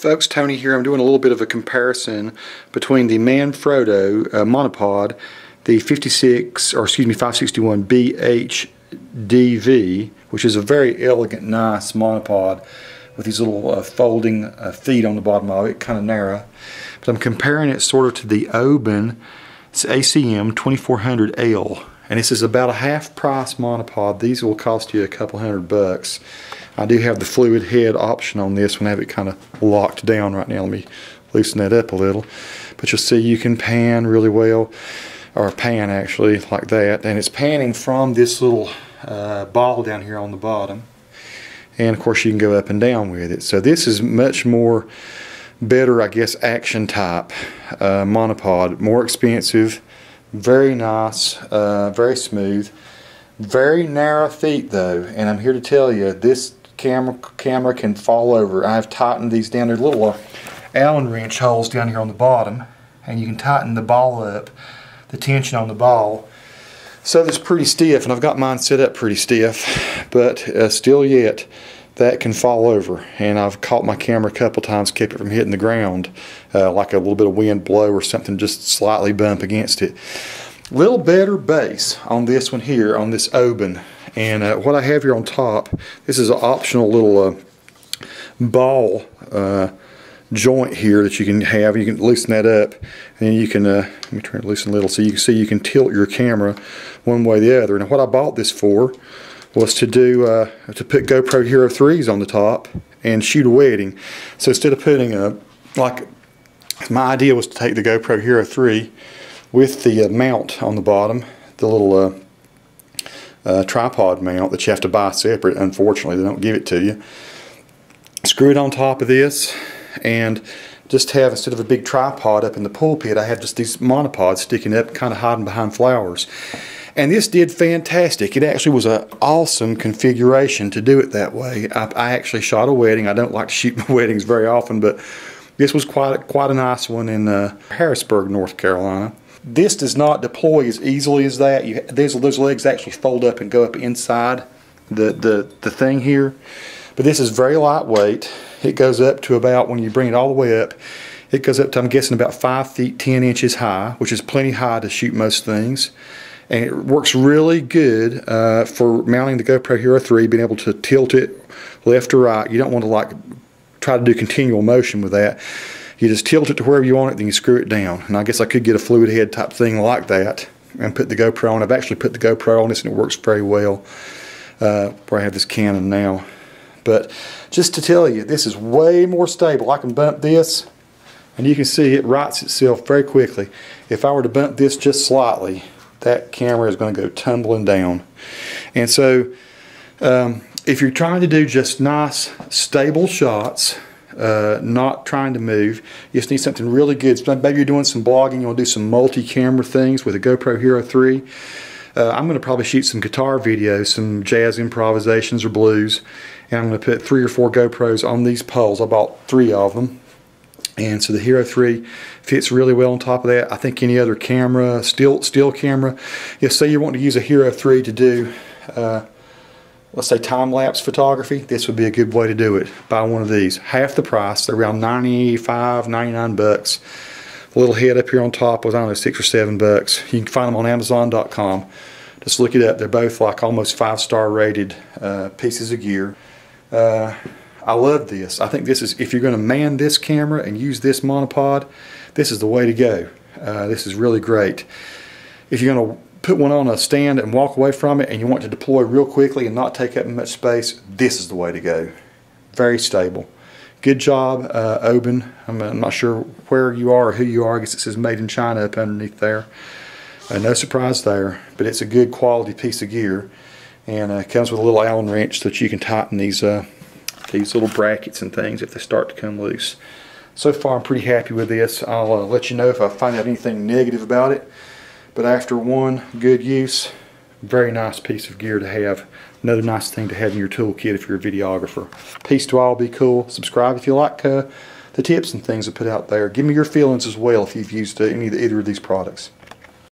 Folks, Tony here. I'm doing a little bit of a comparison between the Manfrotto monopod, the 561 BHDV, which is a very elegant, nice monopod with these little folding feet on the bottom of it, kind of narrow. But I'm comparing it sort of to the Oben ACM-2400L, and this is about a half-price monopod. These will cost you a couple $100. I do have the fluid head option on this one. I have it kind of locked down right now. Let me loosen that up a little. But you'll see you can pan really well, or pan actually, like that. And it's panning from this little ball down here on the bottom. And of course you can go up and down with it. So this is much more better, I guess, action type monopod. More expensive, very nice, very smooth. Very narrow feet though, and I'm here to tell you this camera can fall over. I've tightened these down. There's little Allen wrench holes down here on the bottom, and you can tighten the ball up, the tension on the ball, so that's pretty stiff, and I've got mine set up pretty stiff, but still yet that can fall over, and I've caught my camera a couple times, kept it from hitting the ground, like a little bit of wind blow or something, just slightly bump against it. Little better base on this one here, on this Oben. And what I have here on top, this is an optional little ball joint here that you can have. You can loosen that up, and then you can, let me try to loosen a little so you can see you can tilt your camera one way or the other. And what I bought this for was to do, to put GoPro Hero3s on the top and shoot a wedding. So instead of putting a, like, my idea was to take the GoPro Hero3 with the mount on the bottom, the little tripod mount that you have to buy separate. Unfortunately, they don't give it to you. Screw it on top of this, and just have, instead of a big tripod up in the pulpit, I have just these monopods sticking up, kind of hiding behind flowers. And this did fantastic. It actually was an awesome configuration to do it that way. I actually shot a wedding. I don't like to shoot my weddings very often, but this was quite a nice one in Harrisburg, North Carolina. This does not deploy as easily as that. Those legs actually fold up and go up inside the thing here. But this is very lightweight. It goes up to about, when you bring it all the way up, it goes up to, I'm guessing, about 5 feet 10 inches high, which is plenty high to shoot most things. And it works really good for mounting the GoPro Hero3, being able to tilt it left or right. You don't want to like try to do continual motion with that. You just tilt it to wherever you want it, then you screw it down. And I guess I could get a fluid head type thing like that and put the GoPro on. I've actually put the GoPro on this and it works very well where I have this Canon now. But just to tell you, this is way more stable. I can bump this and you can see it rights itself very quickly. If I were to bump this just slightly, that camera is going to go tumbling down. And so if you're trying to do just nice, stable shots, not trying to move, you just need something really good. Maybe you're doing some blogging, you want to do some multi-camera things with a GoPro Hero3. I'm going to probably shoot some guitar videos, some jazz improvisations or blues, and I'm going to put 3 or 4 GoPros on these poles. I bought 3 of them, and so the Hero3 fits really well on top of that. I think any other camera, still camera, if say you want to use a Hero3 to do let's say time-lapse photography, this would be a good way to do it. Buy one of these. Half the price, they're around 95, 99 bucks. The little head up here on top was, I don't know, 6 or 7 bucks. You can find them on Amazon.com. Just look it up. They're both like almost 5-star rated pieces of gear. I love this. I think this is, if you're going to man this camera and use this monopod, this is the way to go. This is really great. If you're going to put one on a stand and walk away from it and you want to deploy real quickly and not take up much space, this is the way to go. Very stable. Good job, Oben. I'm not sure where you are or who you are. I guess it says made in China up underneath there. No surprise there, but it's a good quality piece of gear, and it comes with a little Allen wrench so that you can tighten these little brackets and things if they start to come loose. So far I'm pretty happy with this. I'll let you know if I find out anything negative about it. But after one good use, very nice piece of gear to have. Another nice thing to have in your toolkit if you're a videographer. Peace to all, be cool. Subscribe if you like the tips and things I put out there. Give me your feelings as well if you've used either of these products.